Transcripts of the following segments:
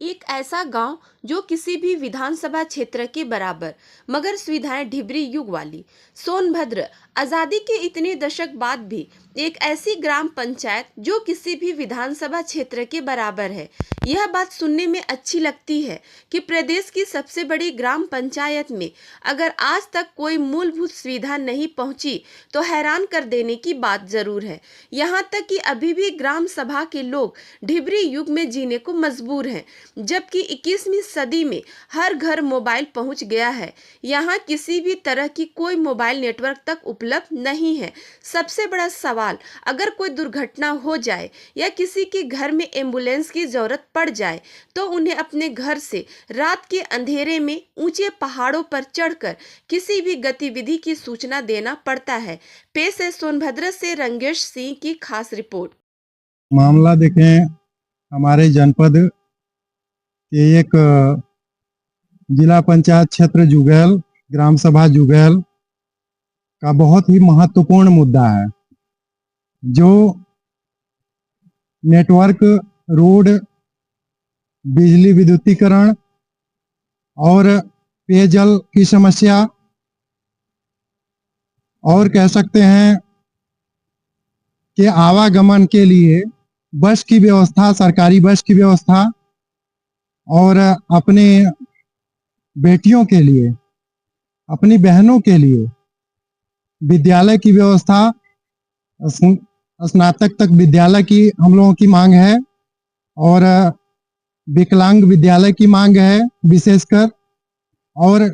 एक ऐसा गांव जो किसी भी विधानसभा क्षेत्र के बराबर मगर सुविधाएं ढिबरी युग वाली। सोनभद्र आजादी के इतने दशक बाद भी एक ऐसी ग्राम पंचायत जो किसी भी विधानसभा क्षेत्र के बराबर है। यह बात सुनने में अच्छी लगती है कि प्रदेश की सबसे बड़ी ग्राम पंचायत में अगर आज तक कोई मूलभूत सुविधा नहीं पहुंची तो हैरान कर देने की बात जरूर है। यहाँ तक कि अभी भी ग्राम सभा के लोग ढिबरी युग में जीने को मजबूर हैं, जबकि 21वीं सदी में हर घर मोबाइल पहुंच गया है। यहाँ किसी भी तरह की कोई मोबाइल नेटवर्क तक उपलब्ध नहीं है। सबसे बड़ा सवाल, अगर कोई दुर्घटना हो जाए या किसी के घर में एम्बुलेंस की जरूरत पड़ जाए तो उन्हें अपने घर से रात के अंधेरे में ऊंचे पहाड़ों पर चढ़कर किसी भी गतिविधि की सूचना देना पड़ता है। पेश है सोनभद्र से रंगेश सिंह की खास रिपोर्ट। मामला देखें, हमारे जनपद के एक जिला पंचायत क्षेत्र जुगैल, ग्राम सभा जुगैल का बहुत ही महत्वपूर्ण मुद्दा है, जो नेटवर्क, रोड, बिजली विद्युतीकरण और पेयजल की समस्या, और कह सकते हैं कि आवागमन के लिए बस की व्यवस्था, सरकारी बस की व्यवस्था, और अपने बेटियों के लिए, अपनी बहनों के लिए विद्यालय की व्यवस्था, स्नातक तक विद्यालय की हम लोगों की मांग है, और विकलांग विद्यालय की मांग है विशेषकर। और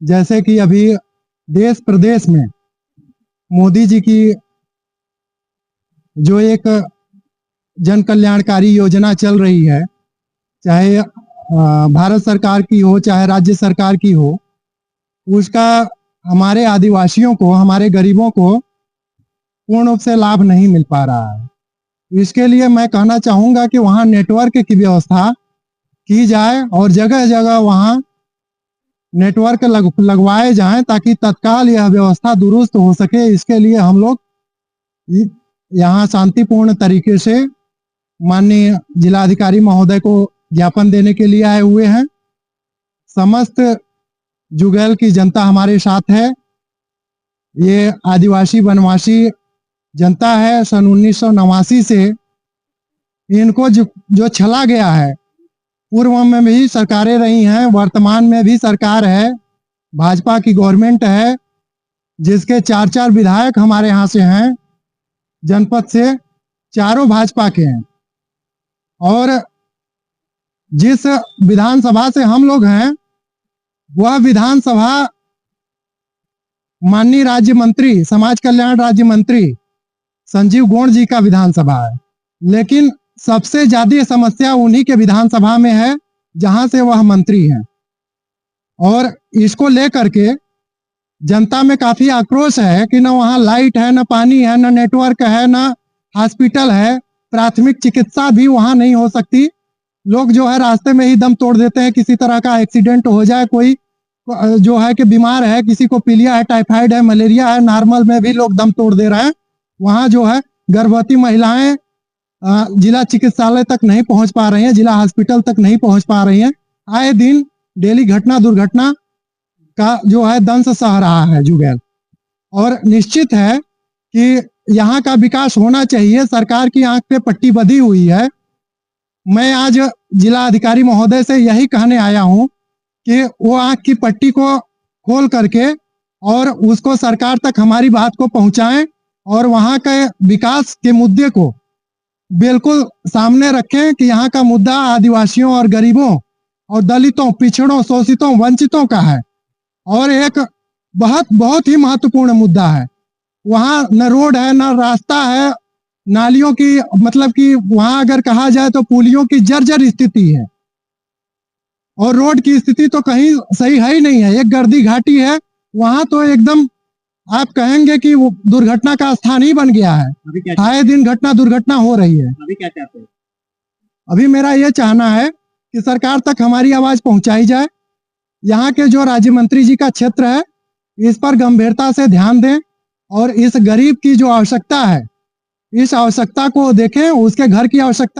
जैसे कि अभी देश प्रदेश में मोदी जी की जो एक जन कल्याणकारी योजना चल रही है, चाहे भारत सरकार की हो चाहे राज्य सरकार की हो, उसका हमारे आदिवासियों को, हमारे गरीबों को पूर्ण रूप से लाभ नहीं मिल पा रहा है। इसके लिए मैं कहना चाहूंगा कि वहाँ नेटवर्क की व्यवस्था की जाए और जगह जगह वहाँ नेटवर्क लगवाए जाएं, ताकि तत्काल यह व्यवस्था दुरुस्त हो सके। इसके लिए हम लोग यहाँ शांतिपूर्ण तरीके से माननीय जिलाधिकारी महोदय को ज्ञापन देने के लिए आए हुए हैं। समस्त जुगैल की जनता हमारे साथ है। ये आदिवासी वनवासी जनता है। सन 1989 से इनको जो छला गया है, पूर्व में भी सरकारें रही हैं, वर्तमान में भी सरकार है, भाजपा की गवर्नमेंट है, जिसके 4 विधायक हमारे यहाँ से हैं, जनपद से चारों भाजपा के हैं। और जिस विधानसभा से हम लोग हैं, वह विधानसभा माननीय राज्य मंत्री, समाज कल्याण राज्य मंत्री संजीव गौड़ जी का विधानसभा है। लेकिन सबसे ज्यादा समस्या उन्हीं के विधानसभा में है, जहां से वह मंत्री हैं। और इसको लेकर के जनता में काफी आक्रोश है कि न वहां लाइट है, न पानी है, न नेटवर्क है, न हॉस्पिटल है, प्राथमिक चिकित्सा भी वहां नहीं हो सकती। लोग जो है रास्ते में ही दम तोड़ देते हैं। किसी तरह का एक्सीडेंट हो जाए, कोई जो है कि बीमार है, किसी को पीलिया है, टाइफाइड है, मलेरिया है, नॉर्मल में भी लोग दम तोड़ दे रहे हैं। वहाँ जो है गर्भवती महिलाएं जिला चिकित्सालय तक नहीं पहुंच पा रही हैं, जिला हॉस्पिटल तक नहीं पहुंच पा रही हैं। आए दिन डेली घटना दुर्घटना का जो है दंश सह रहा है जुगैल। और निश्चित है कि यहाँ का विकास होना चाहिए। सरकार की आंख पे पट्टी बंधी हुई है। मैं आज जिला अधिकारी महोदय से यही कहने आया हूँ कि वो आंख की पट्टी को खोल करके और उसको सरकार तक हमारी बात को पहुंचाएं, और वहां के विकास के मुद्दे को बिल्कुल सामने रखें कि यहाँ का मुद्दा आदिवासियों और गरीबों और दलितों, पिछड़ों, शोषितों, वंचितों का है, और एक बहुत ही महत्वपूर्ण मुद्दा है। वहाँ न रोड है, न रास्ता है, नालियों की, मतलब कि वहां अगर कहा जाए तो पुलियों की जर्जर स्थिति है, और रोड की स्थिति तो कहीं सही है ही नहीं है। एक गर्दी घाटी है, वहां तो एकदम आप कहेंगे कि वो दुर्घटना का स्थान ही बन गया है। आए दिन घटना दुर्घटना हो रही है। अभी क्या चाहते हैं? अभी मेरा ये चाहना है कि सरकार तक हमारी आवाज पहुंचाई जाए। यहाँ के जो राज्य मंत्री जी का क्षेत्र है, इस पर गंभीरता से ध्यान दें, और इस गरीब की जो आवश्यकता है, इस आवश्यकता को देखें, उसके घर की आवश्यकता